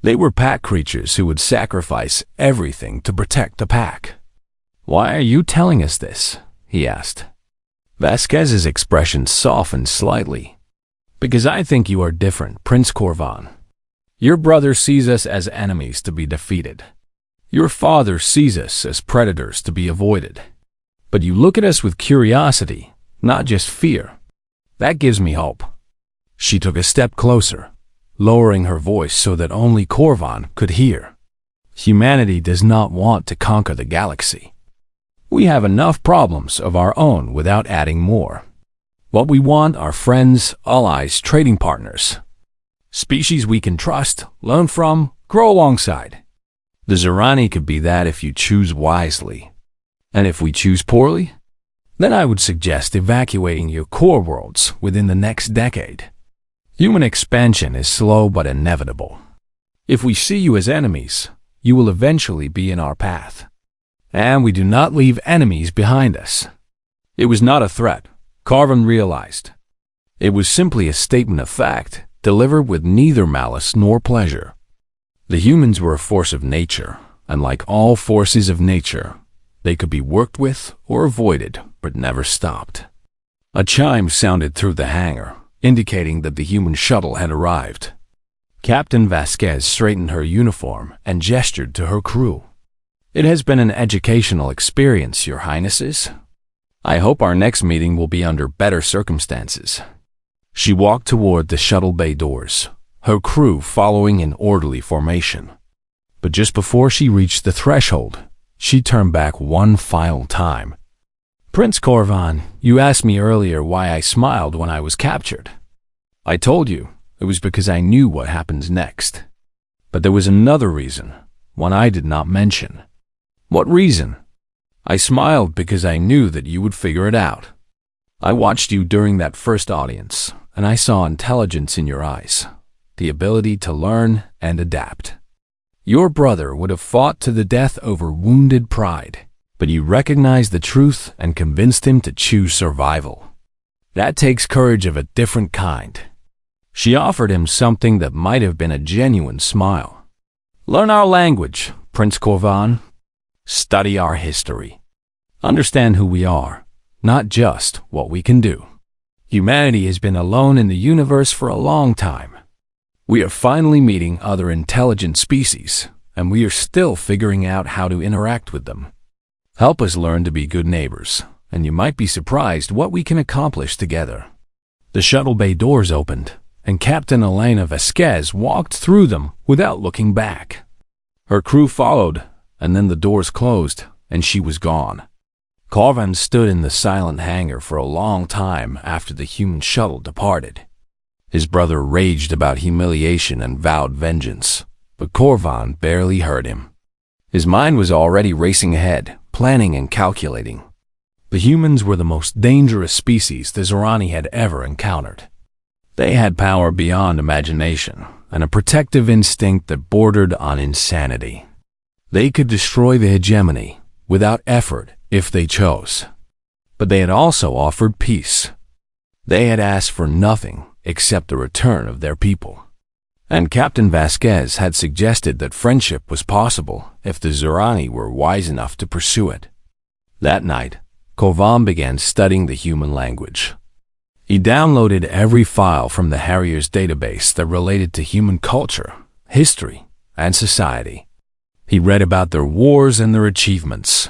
They were pack creatures who would sacrifice everything to protect the pack. "Why are you telling us this?" he asked. Vasquez's expression softened slightly. "Because I think you are different, Prince Corvan. Your brother sees us as enemies to be defeated. Your father sees us as predators to be avoided. But you look at us with curiosity, not just fear. That gives me hope." She took a step closer, lowering her voice so that only Corvan could hear. "Humanity does not want to conquer the galaxy. We have enough problems of our own without adding more. What we want are friends, allies, trading partners. Species we can trust, learn from, grow alongside. The Zerani could be that if you choose wisely. And if we choose poorly, then I would suggest evacuating your core worlds within the next decade. Human expansion is slow but inevitable. If we see you as enemies, you will eventually be in our path. And we do not leave enemies behind us. It was not a threat, Carvin realized. It was simply a statement of fact, delivered with neither malice nor pleasure. The humans were a force of nature, and like all forces of nature, they could be worked with or avoided, but never stopped. A chime sounded through the hangar, indicating that the human shuttle had arrived. Captain Vasquez straightened her uniform and gestured to her crew. "It has been an educational experience, Your Highnesses. I hope our next meeting will be under better circumstances." She walked toward the shuttle bay doors, her crew following in orderly formation. But just before she reached the threshold, she turned back one final time. "Prince Corvan, you asked me earlier why I smiled when I was captured. I told you it was because I knew what happens next. But there was another reason, one I did not mention." "What reason?" "I smiled because I knew that you would figure it out. I watched you during that first audience, and I saw intelligence in your eyes, the ability to learn and adapt. Your brother would have fought to the death over wounded pride, but you recognized the truth and convinced him to choose survival. That takes courage of a different kind." She offered him something that might have been a genuine smile. "Learn our language, Prince Corvan. Study our history. Understand who we are, not just what we can do. Humanity has been alone in the universe for a long time. We are finally meeting other intelligent species, and we are still figuring out how to interact with them. Help us learn to be good neighbors, and you might be surprised what we can accomplish together." The shuttle bay doors opened, and Captain Elena Vasquez walked through them without looking back. Her crew followed, and then the doors closed, and she was gone. Corvan stood in the silent hangar for a long time after the human shuttle departed. His brother raged about humiliation and vowed vengeance, but Corvan barely heard him. His mind was already racing ahead, planning and calculating. The humans were the most dangerous species the Zerani had ever encountered. They had power beyond imagination and a protective instinct that bordered on insanity. They could destroy the hegemony without effort if they chose. But they had also offered peace. They had asked for nothing except the return of their people. And Captain Vasquez had suggested that friendship was possible if the Zerani were wise enough to pursue it. That night, Corvan began studying the human language. He downloaded every file from the Harrier's database that related to human culture, history, and society. He read about their wars and their achievements,